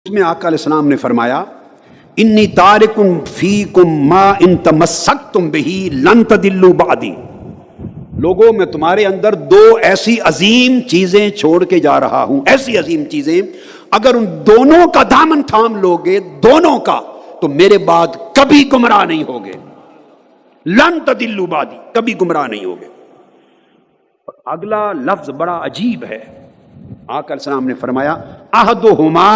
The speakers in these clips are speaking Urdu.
میں آقا علیہ السلام نے فرمایا انی تارکن فیکم ما ان تمسکتم بہی لن تضلوا بعدی۔ لوگوں میں تمہارے اندر دو ایسی عظیم چیزیں چھوڑ کے جا رہا ہوں، ایسی عظیم چیزیں اگر ان دونوں کا دامن تھام لوگے، دونوں کا، تو میرے بعد کبھی گمراہ نہیں ہوگے۔ لن تضلوا بعدی، کبھی گمراہ نہیں ہوگے۔ اگلا لفظ بڑا عجیب ہے۔ آقا علیہ السلام نے فرمایا احدہما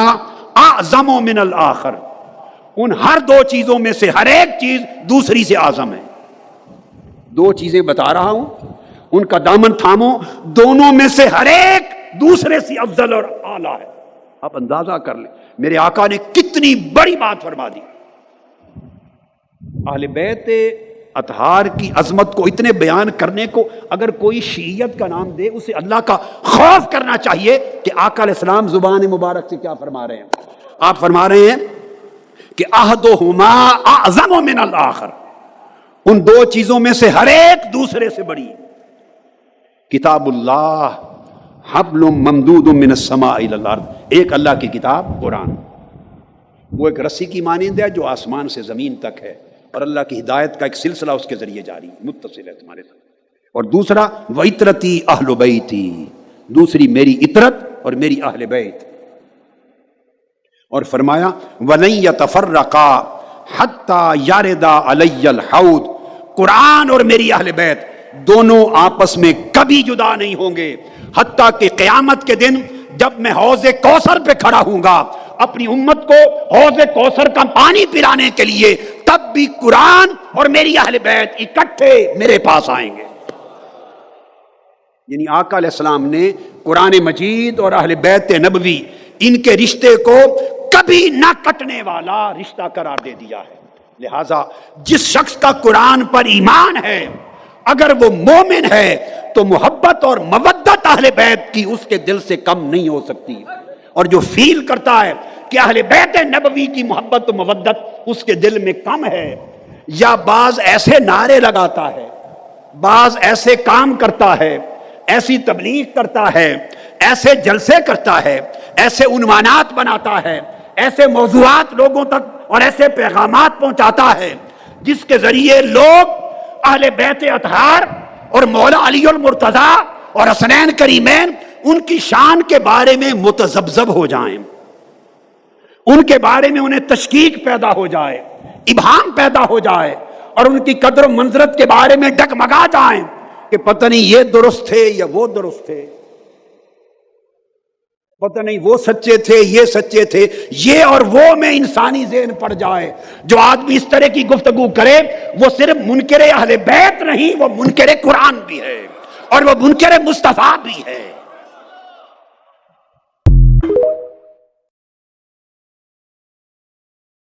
اعظم من الآخر، ان ہر دو چیزوں میں سے ہر ایک چیز دوسری سے اعظم ہے۔ دو چیزیں بتا رہا ہوں، ان کا دامن تھامو، دونوں میں سے ہر ایک دوسرے سے افضل اور اعلیٰ ہے۔ آپ اندازہ کر لیں میرے آقا نے کتنی بڑی بات فرما دی۔ اہل بیت اطہار کی عظمت کو اتنے بیان کرنے کو اگر کوئی شیعیت کا نام دے، اسے اللہ کا خوف کرنا چاہیے کہ آقا علیہ السلام زبان مبارک سے کیا فرما رہے ہیں۔ آپ فرما رہے ہیں کہ احدہما اعظم من الآخر، ان دو چیزوں میں سے ہر ایک دوسرے سے بڑی۔ کتاب اللہ حبل ممدود من السماء الى الارض، ایک اللہ کی کتاب قرآن، وہ ایک رسی کی مانند ہے جو آسمان سے زمین تک ہے، اور اللہ کی ہدایت کا ایک سلسلہ اس کے ذریعے جاری متصل ہے تمہارے ساتھ۔ اور دوسرا وَعِطْرَتِي أَهْلُ بَيْتِي، دوسری میری عطرت اور میری اہل بیت۔ اور فرمایا وَلَن يَتَفَرَّقَا حَتَّى يَرِدَ عَلَيَّ الْحَوْض، قرآن اور میری اہل بیت دونوں آپس میں کبھی جدا نہیں ہوں گے، حتیٰ کہ قیامت کے دن جب میں حوض کوثر پہ کھڑا ہوں گا اپنی امت کو حوض کوثر کا پانی پلانے کے لیے، تب بھی قرآن اور میری اہل بیت اکٹھے میرے پاس آئیں گے۔ یعنی آقا علیہ السلام نے قرآن مجید اور اہل بیت نبوی، ان کے رشتے کو کبھی نہ کٹنے والا رشتہ قرار دے دیا ہے۔ لہذا جس شخص کا قرآن پر ایمان ہے، اگر وہ مومن ہے تو محبت اور مودت اہل بیت کی اس کے دل سے کم نہیں ہو سکتی۔ اور جو فیل کرتا ہے کہ اہل بیت نبوی کی محبت و مودت اس کے دل میں کم ہے، یا بعض ایسے نعرے لگاتا ہے، بعض ایسے کام کرتا ہے، ایسی تبلیغ کرتا ہے، ایسے جلسے کرتا ہے، ایسے عنوانات بناتا ہے، ایسے موضوعات لوگوں تک اور ایسے پیغامات پہنچاتا ہے جس کے ذریعے لوگ اہل بیت اطہار اور مولا علی المرتضیٰ اور حسنین کریمین ان کی شان کے بارے میں متذبذب ہو جائیں، ان کے بارے میں انہیں تشکیک پیدا ہو جائے، ابہام پیدا ہو جائے، اور ان کی قدر و منزلت کے بارے میں ڈگمگا جائیں کہ پتہ نہیں یہ درست تھے یا وہ درست تھے، پتہ نہیں وہ سچے تھے یہ سچے تھے، یہ اور وہ میں انسانی ذہن پڑ جائے۔ جو آدمی اس طرح کی گفتگو کرے وہ صرف منکر اہل بیت نہیں، وہ منکر قرآن بھی ہے اور وہ منکر مصطفیٰ بھی ہے۔